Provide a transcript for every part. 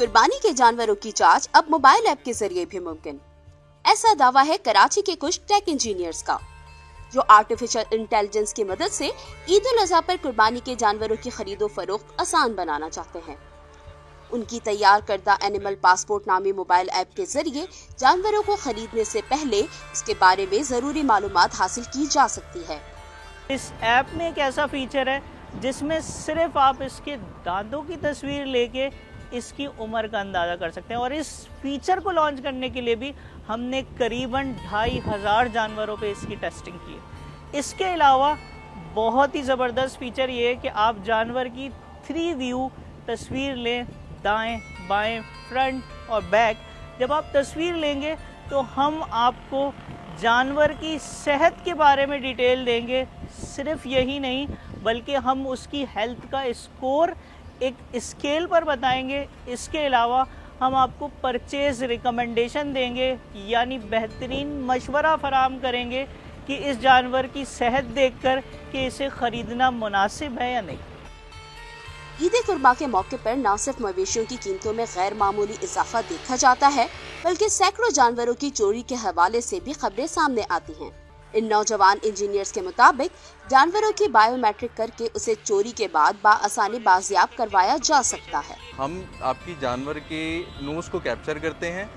कुर्बानी के जानवरों की जांच अब मोबाइल ऐप के जरिए भी मुमकिन। ऐसा दावा है कराची के कुछ टेक इंजीनियर्स का, जो आर्टिफिशियल इंटेलिजेंस की मदद से ईद उल अज़हा पर कुर्बानी के जानवरों की खरीदो फरोख्त आसान बनाना चाहते हैं। उनकी तैयार करदा एनिमल पासपोर्ट नामी मोबाइल ऐप के जरिए जानवरों को खरीदने से पहले इसके बारे में जरूरी मालूमात हासिल की जा सकती है। इस ऐप में एक ऐसा फीचर है जिसमें सिर्फ आप इसके दांतों की तस्वीर लेके इसकी उम्र का अंदाज़ा कर सकते हैं, और इस फीचर को लॉन्च करने के लिए भी हमने करीबन 2500 जानवरों पे इसकी टेस्टिंग की। इसके अलावा बहुत ही ज़बरदस्त फीचर ये है कि आप जानवर की 3 व्यू तस्वीर लें, दाएं, बाएं, फ्रंट और बैक। जब आप तस्वीर लेंगे तो हम आपको जानवर की सेहत के बारे में डिटेल देंगे। सिर्फ यही नहीं, बल्कि हम उसकी हेल्थ का स्कोर एक स्केल पर बताएंगे। इसके अलावा हम आपको परचेज रिकमेंडेशन देंगे, यानी बेहतरीन मशवरा फराहम करेंगे कि इस जानवर की सेहत देखकर कि इसे ख़रीदना मुनासिब है या नहीं। ईद कुर्बा के मौके पर न सिर्फ मवेशियों की कीमतों में गैर मामूली इजाफा देखा जाता है, बल्कि सैकड़ों जानवरों की चोरी के हवाले से भी खबरें सामने आती हैं। इन नौजवान इंजीनियर्स के मुताबिक जानवरों की बायोमेट्रिक करके उसे चोरी के बाद बाआसानी बाजियाब करवाया जा सकता है। हम आपकी जानवर के नोज को कैप्चर करते हैं,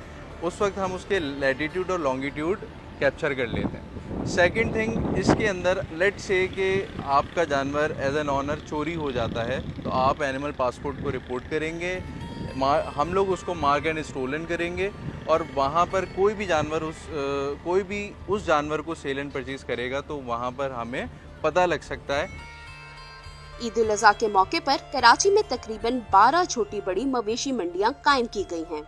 उस वक्त हम उसके लैटिट्यूड और लॉन्गिट्यूड कैप्चर कर लेते हैं। सेकंड थिंग, इसके अंदर लेट से कि आपका जानवर एज एन ऑनर चोरी हो जाता है, तो आप एनिमल पासपोर्ट को रिपोर्ट करेंगे, हम लोग उसको मार्क एंड स्टोलन करेंगे, और वहाँ पर कोई भी उस जानवर को सेल एंड परचेज करेगा तो वहाँ पर हमें पता लग सकता है। ईद उल अज़हा के मौके पर कराची में तकरीबन 12 छोटी बड़ी मवेशी मंडियां कायम की गई हैं,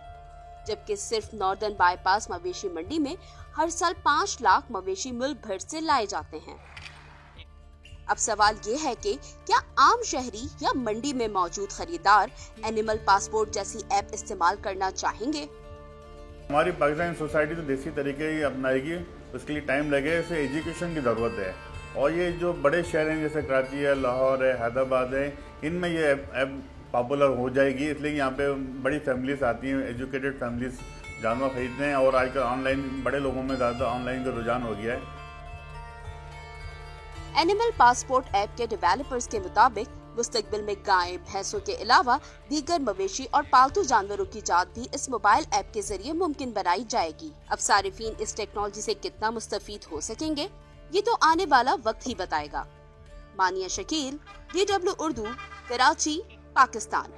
जबकि सिर्फ नॉर्दर्न बाईपास मवेशी मंडी में हर साल 5 लाख मवेशी मुल्क भर से लाए जाते हैं। अब सवाल ये है कि क्या आम शहरी या मंडी में मौजूद खरीदार एनिमल पासपोर्ट जैसी ऐप इस्तेमाल करना चाहेंगे? हमारी पाकिस्तानी सोसाइटी तो देसी तरीके ही अपनाएगी, उसके लिए टाइम लगेगा, इसे एजुकेशन की ज़रूरत है। और ये जो बड़े शहर हैं जैसे कराची है, लाहौर है, हैदराबाद है, इनमें ये ऐप पॉपुलर हो जाएगी, इसलिए यहाँ पे बड़ी फैमिलीज आती हैं, एजुकेटेड फैमिलीज जानवर खरीदते हैं। और आजकल ऑनलाइन बड़े लोगों में ज़्यादा ऑनलाइन का रुझान हो गया है। एनिमल पासपोर्ट ऐप के डेवलपर्स के मुताबिक मुस्तकबिल में गाय, भैंसों के अलावा दीगर मवेशी और पालतू जानवरों की जांच भी इस मोबाइल ऐप के जरिए मुमकिन बनाई जाएगी। अब सारिफीन इस टेक्नोलॉजी से कितना मुस्तफीद हो सकेंगे, ये तो आने वाला वक्त ही बताएगा। मानिया शकील, DW उर्दू, कराची, पाकिस्तान।